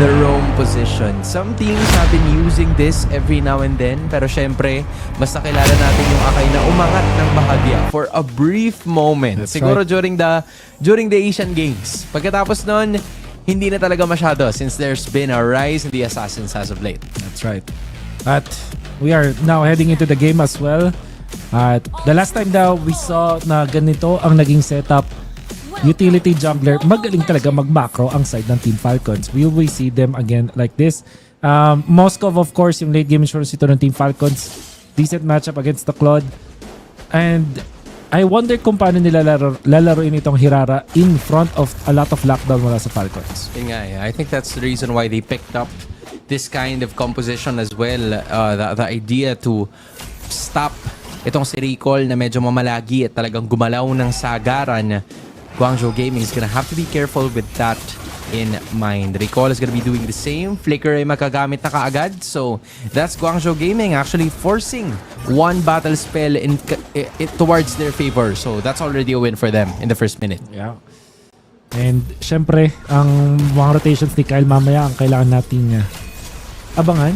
the roam position. Some teams have been using this every now and then, pero syempre, mas nakilala natin yung Akai na umangat ng bahagya for a brief moment. That's Siguro right. during the Asian Games. Pagkatapos nun, hindi na talaga masyado since there's been a rise in the Assassins as of late. That's right. At we are now heading into the game as well. At the last time daw we saw na ganito ang naging setup, utility jungler, magaling talaga mag-macro ang side ng Team Falcons. We always see them again like this. Moskov, of course, yung late game insurance ito ng Team Falcons. Decent matchup against the Claude. And I wonder kung paano nila lalaroin itong Hirara in front of a lot of lockdown mula sa Falcons. Yun nga, I think that's the reason why they picked up this kind of composition as well. The idea to stop itong si Recall na medyo mamalagi at talagang gumalaw ng sagaran. GUANGZHOU Gaming is gonna have to be careful with that in mind. Recall is gonna be doing the same. Flicker ay makagamit na kaagad. So, that's GUANGZHOU Gaming actually forcing one battle spell towards their favor. So, that's already a win for them in the first minute. Yeah. And syempre, ang mga rotations ni Kyle mamaya ang kailangan nating abangan.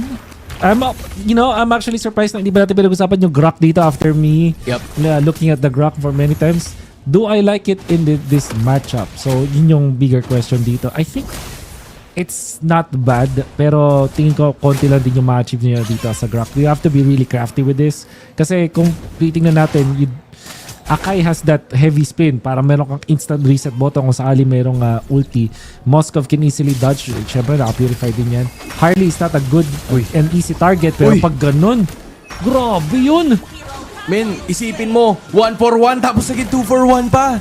I'm actually surprised na hindi ba natin pinag-usapan yung Grok dito after me looking at the Grok for many times. Do I like it in this matchup? So, yun yung bigger question dito. I think it's not bad, pero tingin ko konti lang din yung ma-achieve niya dito sa Grok. You have to be really crafty with this. Kasi kung titingnan natin, Akai has that heavy spin para meron kang instant reset button kung sakali merong ulti. Moskov can easily dodge. Siyempre, naka-purify din yan. Harley is not a good and easy target, pero pag ganun, grabe yun! Men, isipin mo, 1-for-1 tapos naging 2-for-1 pa.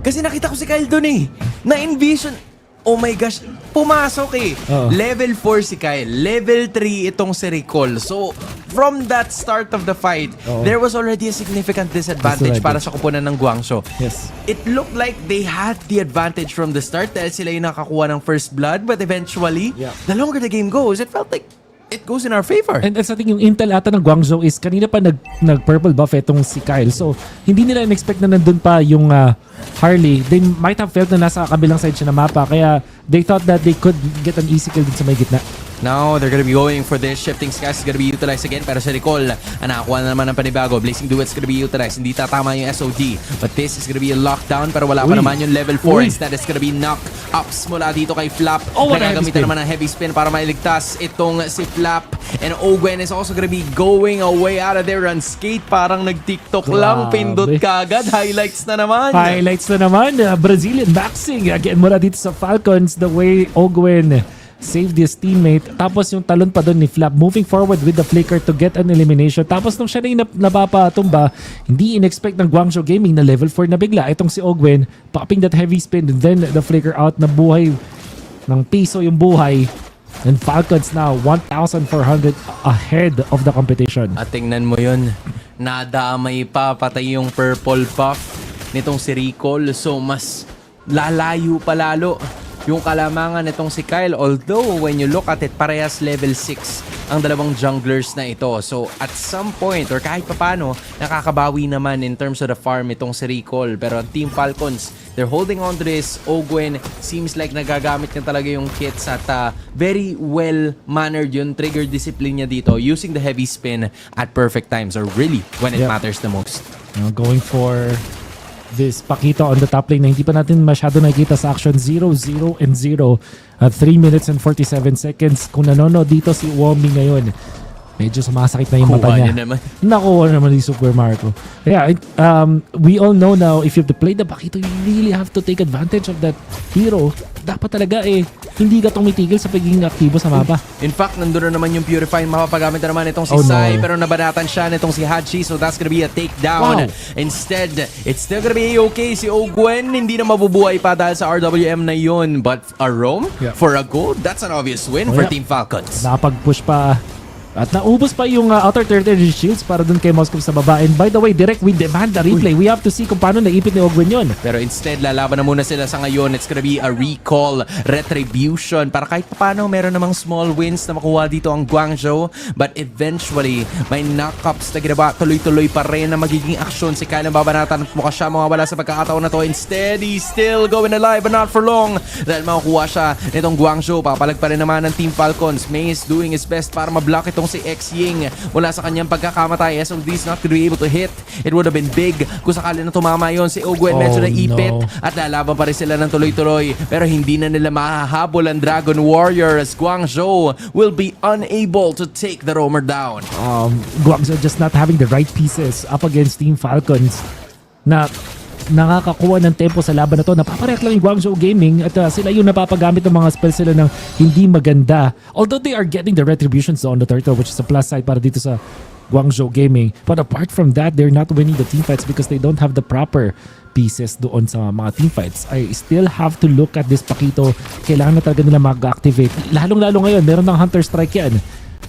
Kasi nakita ko si Kyle dun eh. Na-envision. Oh my gosh, pumasok eh. Level 4 si Kyle. Level 3 itong si Recall. So, from that start of the fight, there was already a significant disadvantage para sa kupunan ng GUANGZHOU. Yes. It looked like they had the advantage from the start dahil sila yung nakakuha ng first blood. But eventually, the longer the game goes, it felt like it goes in our favor. And sa ating yung intel ata ng GUANGZHOU is kanina pa nag-purple buff itong si Kyle. So, hindi nila in-expect na nandun pa yung Harley. They might have felt na nasa kabilang side siya na mapa. Kaya they thought that they could get an easy kill din sa may gitna. Now, they're gonna be going for this. Shifting Skies is gonna be utilized again. Pero sa Recall, nakakuha na naman ng panibago. Blazing Duets is gonna be utilized. Hindi tatama yung SOD. But this is gonna be a lockdown. Pero wala pa naman yung level 4. Instead, it's gonna be knock-ups mula dito kay Flap. Nagagamitan naman ng heavy spin para mailigtas itong si Flap. And Ogwen is also gonna be going away out of there on skate. Parang nag-TikTok lang. Pindot kagad. Highlights na naman. Highlights na naman. Brazilian maxing. Again, mula dito sa Falcons. The way Ogwen saved his teammate. Tapos yung talon pa doon ni Flap. Moving forward with the flicker to get an elimination. Tapos nung siya na yung napapatumba, hindi in-expect ng GUANGZHOU Gaming na level 4 na bigla. Itong si Ogwen, popping that heavy spin. Then the flicker out na buhay. Ng piso yung buhay. And Falcons now 1,400 ahead of the competition. At tingnan mo yun. Nadamay pa. Patay yung purple buff nitong si Recall. So mas lalayo pa lalo yung kalamangan nitong si Kyle. Although, when you look at it, parehas level 6 ang dalawang junglers na ito. So, at some point, or kahit papano, nakakabawi naman in terms of the farm itong si Recall. Pero ang Team Falcons, they're holding on to this. Ogwen seems like nagagamit niya talaga yung kits at very well-mannered yung trigger discipline niya dito, using the heavy spin at perfect times, or really when it matters the most. Going for this Pakito on the top lane na hindi pa natin masyado nakikita sa action. 0-0 and 0 at 3 minutes and 47 seconds. Kung nanonood dito si Wombi ngayon, medyo sumasakit na yung mata niya. Nakuha naman ni Super Marco. Yeah, we all know now, if you have to play the Pakito, you really have to take advantage of that hero. Dapat talaga hindi ka tumitigil sa pagiging aktibo sa mapa. In fact, nandun na naman yung Purify. Mapapagamit na naman itong si Sai, pero nabanatan siya nitong si Hachi. So that's gonna be a takedown. Instead, it's still gonna be okay. Si Ogwen, hindi na mabubuhay pa dahil sa RWM na yun. But a roam for a gold, that's an obvious win for Team Falcons. Nakapag-push pa At naubos pa yung outer territory shields para dun kay Moskov sa baba. And by the way, direct, we demand the replay. We have to see kung paano naipit ni Ogwen yun. Pero instead, lalaban na muna sila sa ngayon. It's gonna be a recall, retribution. Para kahit paano, meron namang small wins na makuha dito ang Guangzhou. But eventually, may knockups na ginaba. Tuloy-tuloy pa rin na magiging aksyon. Si Kyle ang babanatan at mukha siya mawawala sa pagkakataon na to. Instead, he's still going alive but not for long. Dahil makukuha siya nitong Guangzhou. Papalag pa rin naman ng Team Falcons. May is doing his best para mablock itong si X-Ying mula sa kanyang pagkakamatay. SOD's not gonna be able to hit. It would have been big kung sakali na tumama yon. Si Ogwen medyo naipit at lalaban pa rin sila ng tuloy-tuloy. Pero hindi na nila mahahabol ang Dragon Warrior as Guangzhou will be unable to take the roamer down. Guangzhou just not having the right pieces up against Team Falcons na nakakakuha ng tempo sa laban na to. Napapareak lang yung Guangzhou Gaming at sila yung napapagamit ng mga spells sila ng hindi maganda. Although they are getting the retributions on the turtle, which is a plus side para dito sa Guangzhou Gaming. But apart from that, they're not winning the teamfights because they don't have the proper pieces doon sa mga teamfights. I still have to look at this Pakito. Kailangan na talaga nila mag-activate. Lalong-lalo ngayon, meron ng Hunter Strike yan.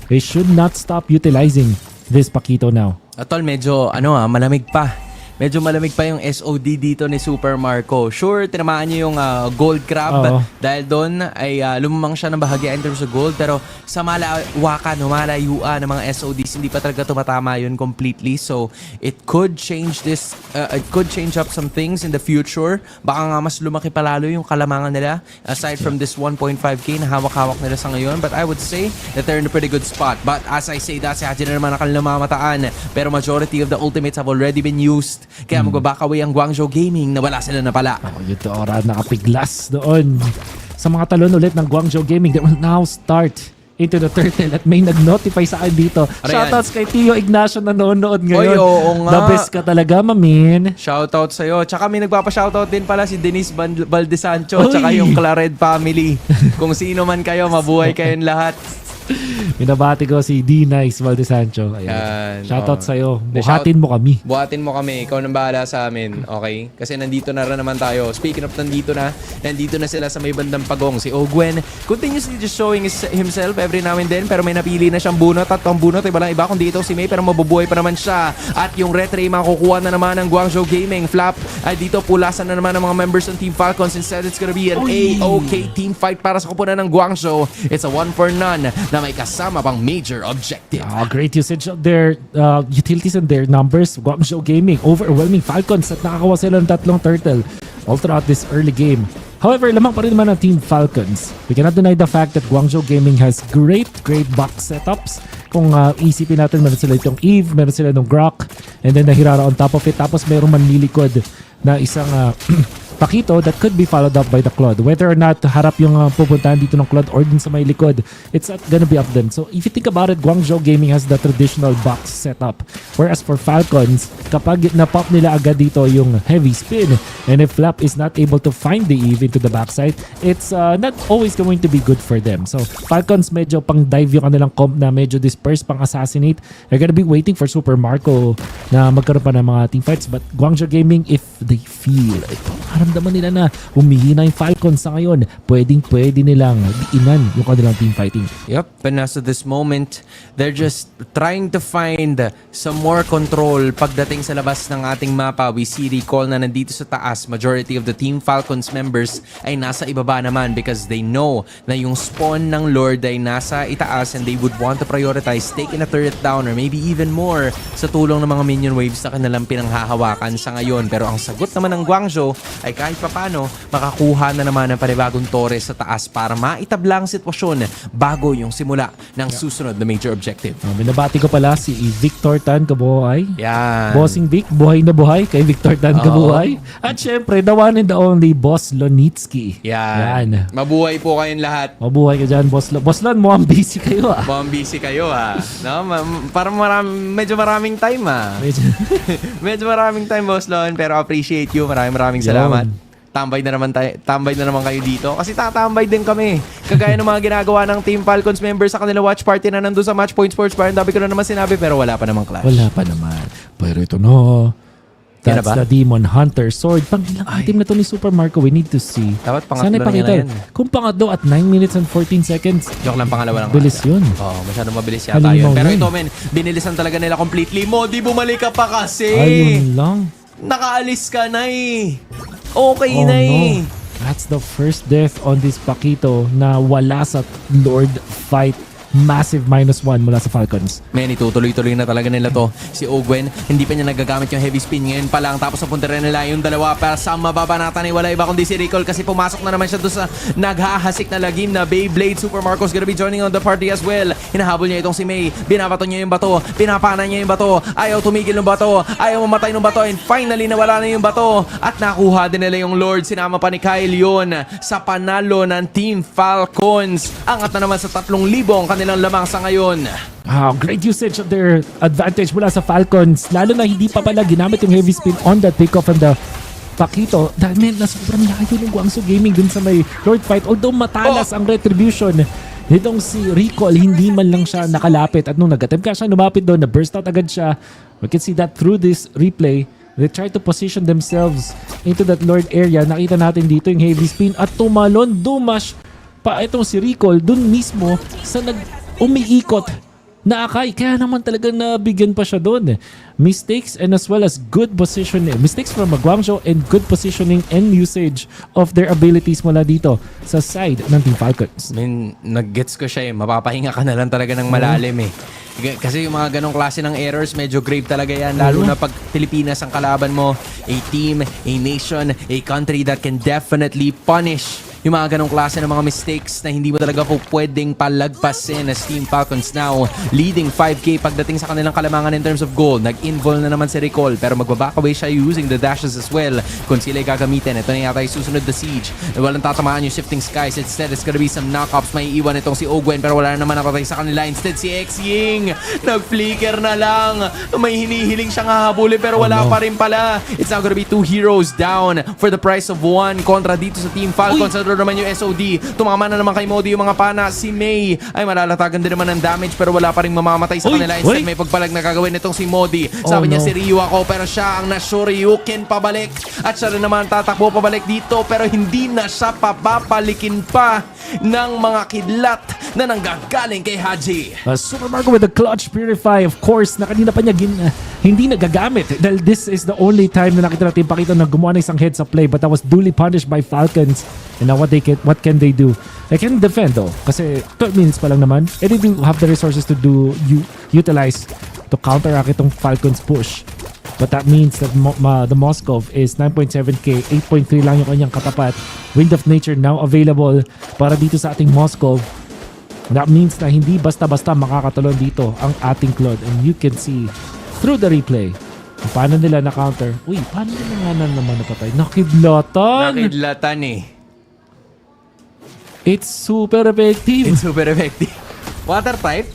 They should not stop utilizing this Pakito now. Atol, medyo malamig pa. Medyo malamig pa yung SOD dito ni Super Marco. Sure, tinamaan niyo yung gold crab. Dahil doon ay lumamang siya ng bahagya in terms of gold. Pero sa malawakan, malayuan ng mga SODs, hindi pa talaga tumatama yun completely. So, it could change this, it could change up some things in the future. Baka nga mas lumaki palalo yung kalamangan nila. Aside from this 1.5k na hawak-hawak nila sa ngayon. But I would say that they're in a pretty good spot. But as I say that, si Haji na naman ang kanilang mamataan. Pero majority of the ultimates have already been used. Kaya magbabakaway ang Guangzhou Gaming na wala sila na pala. Ito ora nakapiglas doon sa mga talon ulit ng Guangzhou Gaming. They will now start into the turtle at may nag-notify sa akin dito. Shoutouts kay Tio Ignacio na nanonood ngayon. Oy, oo nga. The best ka talaga, mamin. Shoutout sa'yo. Tsaka may nagpapa-shoutout din pala si Denise Baldesancho tsaka yung Clared family. Kung sino man kayo, mabuhay kayong lahat. Minabati ko si D-Nice Valdesancho. Ayan. Shoutout sa'yo. Buhatin mo kami. Buhatin mo kami. Ikaw nang bahala sa amin. Okay? Kasi nandito na rin naman tayo. Speaking of nandito na sila sa may bandang pagong. Si Ogwen continuously just showing himself every now and then. Pero may napili na siyang bunot. At ang bunot ay walang iba kundi ito si May. Pero mabubuhay pa naman siya. At yung retry makukuha na naman ng Guangzhou Gaming. Flap ay dito pulasan na naman ng mga members ng Team Falcons. Instead, it's gonna be an AOK team fight para sa kupunan ng Guangzhou. It's a 1-for-none na may kasama pang major objective. Great usage of their utilities and their numbers. Guangzhou Gaming overwhelming Falcons at nakakawa sila ng 3 turtle all throughout this early game. However, lamang pa rin naman ang Team Falcons. We cannot deny the fact that Guangzhou Gaming has great box setups. Kung isipin natin, meron sila itong Eve, meron sila itong Grok, and then Nahirara on top of it. Tapos meron manlilikod na isang Pakito that could be followed up by the Claude. Whether or not harap yung pupuntahan dito ng Claude or din sa may likod, it's not gonna be up them. So if you think about it, Guangzhou Gaming has the traditional box setup. Whereas for Falcons, kapag na-pop nila agad dito yung heavy spin, and if Flap is not able to find the Eve into the backside, it's not always going to be good for them. So Falcons medyo pang dive yung kanilang comp na medyo disperse, pang assassinate. They're gonna be waiting for Super Marco na magkaroon pa ng mga team fights. But Guangzhou Gaming, if they feel naman nila na humihina yung Falcons sa ngayon, pwede nilang diinan yung kanilang team fighting. Yep, and as of this moment, they're just trying to find some more control pagdating sa labas ng ating mapa. We see recall na nandito sa taas. Majority of the Team Falcons members ay nasa ibaba naman because they know na yung spawn ng Lord ay nasa itaas and they would want to prioritize taking a turret down or maybe even more sa tulong ng mga minion waves na kanilang pinanghahawakan sa ngayon. Pero ang sagot naman ng Guangzhou ay kahit papano, makakuha na naman ng panibagong torres sa taas para maitablang sitwasyon bago yung simula ng susunod na major objective. Binabati ko pala si Victor Tan Kabuhay. Yan. Bossing Vic, buhay na buhay kay Victor Tan Kabuhay. At syempre, the one and the only Boss Lonitsky. Yan. Mabuhay po kayong lahat. Mabuhay ka dyan, Boss Lon. Boss Lon, mukhang busy kayo Mukhang busy kayo No? Parang medyo maraming time medyo maraming time, Boss Lon. Pero appreciate you. Maraming salamat. Tambay na naman kayo dito kasi tatambay din kami. Kagaya ng mga ginagawa ng Team Falcons members sa kanila watch party na nandun sa Match Point Sports Bar. Ang dami ko na naman sinabi pero wala pa namang clash. Wala pa naman. Pero ito no. That's ba? the Demon Hunter Sword. Pang ilang item na to ni Super Marco, we need to see. Dapat pangatlo Sana na ipakita. yan. Kung pangatlo at 9 minutes and 14 seconds, Joke lang, pangalawa lang. bilis yun. Masyadong mabilis yata Halimaw yun. Pero yun. ito, men, binilisan talaga nila completely. Modi, bumalik ka pa kasi. Ayun lang. Nakaalis ka na eh. Okay Oh na eh. no. That's the first death on this Pakito na wala sa Lord fight. Massive -1 mula sa Falcons. Men, itutuloy-tuloy na talaga nila to. Si Ogwen, hindi pa niya nagagamit yung heavy spin ngayon pa lang. Tapos napunta rin nila yung dalawa para sa mababanatan ay wala iba kundi si Ricol kasi pumasok na naman siya doon sa naghahasik na lagim na Beyblade. Super Marco's gonna be joining on the party as well. Hinahabol niya itong si May. Binabato niya yung bato. Pinapana niya yung bato. Ayaw tumigil ng bato. Ayaw mamatay ng bato. And finally, nawala na yung bato. At nakuha din nila yung Lord. Sinama pa ni Kyle yun sa panalo ng Team Falcons. Angat na naman sa 3,000 ang kanilang lamang sa ngayon. Great usage of their advantage mula sa Falcons. Lalo na hindi pa pala ginamit yung heavy spin on that takeoff and the Pakito. Dahil meant na sobrang layo ng Guangzhou Gaming dun sa may Lord fight. Although matalas ang retribution nitong si Recall, hindi man lang siya nakalapit. At nung nag-attempt ka siya, lumapit doon, na-burst out agad siya. We can see that through this replay. They try to position themselves into that Lord area. Nakita natin dito yung heavy spin at tumalon, dumash pa itong si Recall dun mismo sa umiikot na Akay. Kaya naman talagang nabigyan pa siya doon. Mistakes and as well as good positioning. Mistakes from Guangzhou and good positioning and usage of their abilities mula dito sa side ng Team Falcons. I mean, nag-gets ko siya eh. Mapapahinga ka na lang talaga ng malalim eh. Kasi yung mga ganong klase ng errors, medyo grave talaga yan. Lalo na pag Pilipinas ang kalaban mo. A team, a nation, a country that can definitely punish yung mga ganong klase ng mga mistakes na hindi mo talaga po pwedeng palagpasin as Team Falcons now leading 5K pagdating sa kanilang kalamangan in terms of goal. Nag-invol na naman si Recall pero magbaback away siya using the dashes as well. Kung sila gagamitin, ito na yata yung susunod na siege. Walang tatamaan yung shifting skies. Instead, it's gonna be some knockups. May iwan itong si Ogwen pero wala na naman nakatay sa kanila. Instead, si X-Ying nag-flicker na lang. May hinihiling siyang hahabulin pero wala pa rin pala. It's now gonna be 2 heroes down for the price of 1 kontra dito sa Team Falcons. Naman yung SOD. Tumama na naman kay Modi yung mga pana. Si May ay malalatagan din naman ng damage pero wala pa rin mamamatay sa kanila. Instead, may pagpalag na gagawin itong si Modi. Sabi niya si Ryu ako pero siya ang na-Shoryuken pabalik. At siya rin naman tatakbo pabalik dito pero hindi na siya papapalikin pa ng mga kidlat na nanggagaling kay Haji. Super Marco with the clutch purify, of course, na kanina pa niya hindi nagagamit. Dahil this is the only time na nakita natin Pakito na gumawa ng isang heads up play but that was duly punished by Falcons. And now what can they do? They can defend though. Kasi 12 minutes pa lang naman. And they do have the resources to utilize to counteract itong Falcons push. But that means that the Moskov is 9.7k, 8.3 lang yung kanyang katapat. Wind of Nature now available para dito sa ating Moskov. That means na hindi basta-basta makakatulong dito ang ating Claude. And you can see through the replay paano nila na-counter. Uy, paano nila nga naman napatay? Nakidlatan! Nakidlatan eh. It's super effective. It's super effective. Water type?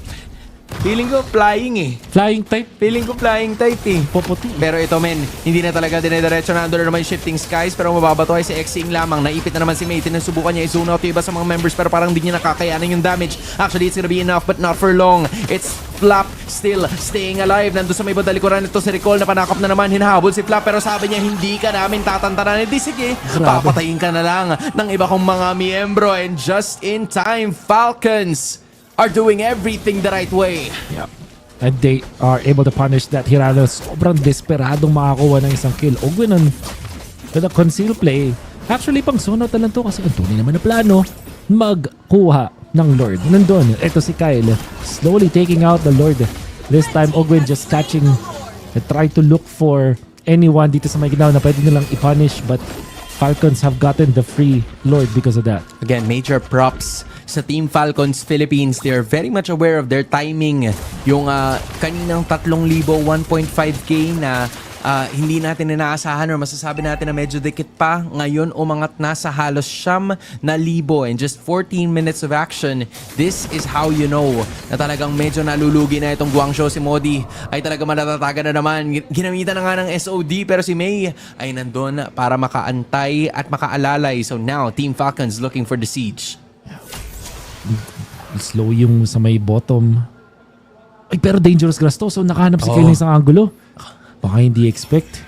Feeling ko flying eh. Flying type. Feeling ko flying type eh. Puputi. Pero ito men, hindi na talaga dinediretso na andun na naman yung shifting skies pero mababato ay si Xing lamang. Naipit na naman si Mate. Sinusubukan niya i-zone out yung iba sa mga members pero parang hindi niya nakakayanan yung damage. Actually, it's gonna be enough but not for long. It's Flap still staying alive. Nandun sa may badalikuran ito si Recall na panakop na naman. Hinahabol si Flap pero sabi niya hindi ka namin tatantanan. Di sige, papatayin ka na lang ng iba kong mga miyembro. And just in time, Falcons are doing everything the right way. Yep. And they are able to punish that Hirano. Sobrang desperadong makakuha ng isang kill. Ogwen on the conceal play. Actually, pang zone out na lang to kasi ang tunay naman na plano magkuha ng Lord. Nandun, ito si Kyle. Slowly taking out the Lord. This time, Ogwen just catching and try to look for anyone dito sa may ginawa na pwede nilang i-punish but Falcons have gotten the free Lord because of that. Again, major props sa Team Falcons Philippines. They are very much aware of their timing. Yung kaninang 3,000 1.5k na hindi natin inaasahan or masasabi natin na medyo dikit pa. Ngayon, umangat na sa halos 9,000 in just 14 minutes of action. This is how you know na talagang medyo nalulugi na itong Guangzhou. Si Modi ay talaga malatatagan na naman. Ginamitan na nga ng SOD pero si May ay nandun para makaantay at makaalalay. So now, Team Falcons looking for the siege. Slow yung sa may bottom. Ay, pero dangerous grass to. So nakahanap si Kyle ng isang angulo. Baka hindi expect.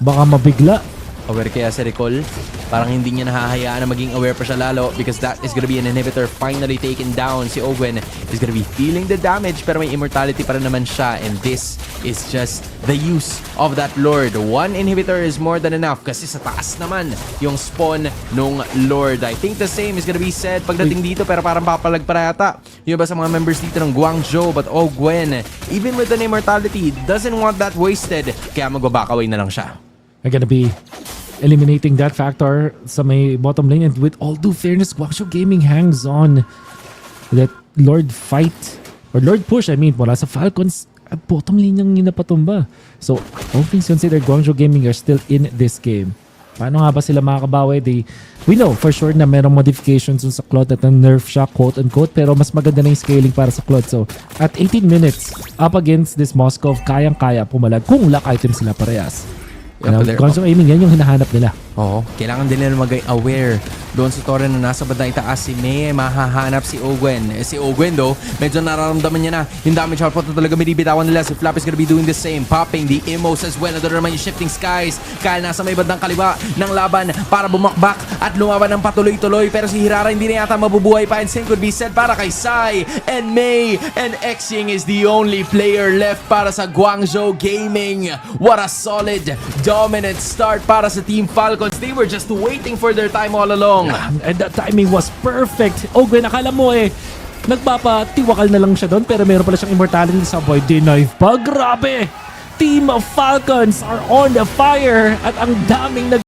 Baka mabigla. Aware kaya si Recall? Parang hindi niya nahahayaan na maging aware pa siya lalo because that is gonna be an inhibitor finally taken down. Si Ogwen is gonna be feeling the damage pero may immortality pa rin naman siya, and this is just the use of that Lord. One inhibitor is more than enough kasi sa taas naman yung spawn nung Lord. I think the same is gonna be said pagdating dito pero parang papalag para yata yung iba sa mga members dito ng GUANGZHOU, but Ogwen, even with an immortality, doesn't want that wasted kaya magbaback away na lang siya. Are gonna be eliminating that factor sa may bottom lane, and with all due fairness, GUANGZHOU Gaming hangs on that Lord fight or Lord push, I mean, mula sa Falcons at bottom lane yung ginapatumba. So, all things considered, GUANGZHOU Gaming are still in this game. Paano nga ba sila makakabawi? We know for sure na merong modifications sa Claude at nerf siya, quote-unquote, pero mas maganda na yung scaling para sa Claude. So, at 18 minutes, up against this Moscow, kayang-kaya pumalag kung lock item sila parehas. GUANGZHOU Gaming, yan yung hinahanap nila. Oo, kailangan din nila mag-aware doon sa torre na nasa bandang itaas. Si Mei, mahahanap si Ogwen. Si Ogwen do, medyo nararamdaman niya na yung damage output na talaga binibitawan nila. Si Flap is gonna be doing the same, popping the Immos as well. Doon naman yung shifting skies. Kyle nasa may bandang kaliwa ng laban para bumakbak at lumaban ng patuloy-tuloy. Pero si Hirara hindi na yata mabubuhay pa, and same could be said para kay Sai and Mei. And Xing is the only player left para sa GUANGZHOU Gaming. What a solid, dominant start para sa Team Falcons. They were just waiting for their time all along. And the timing was perfect. Ogwen, akala mo nagpapatiwakal na lang siya doon, pero meron pala siyang immortality sa boy. Denive pa. Grabe! Team of Falcons are on the fire at ang daming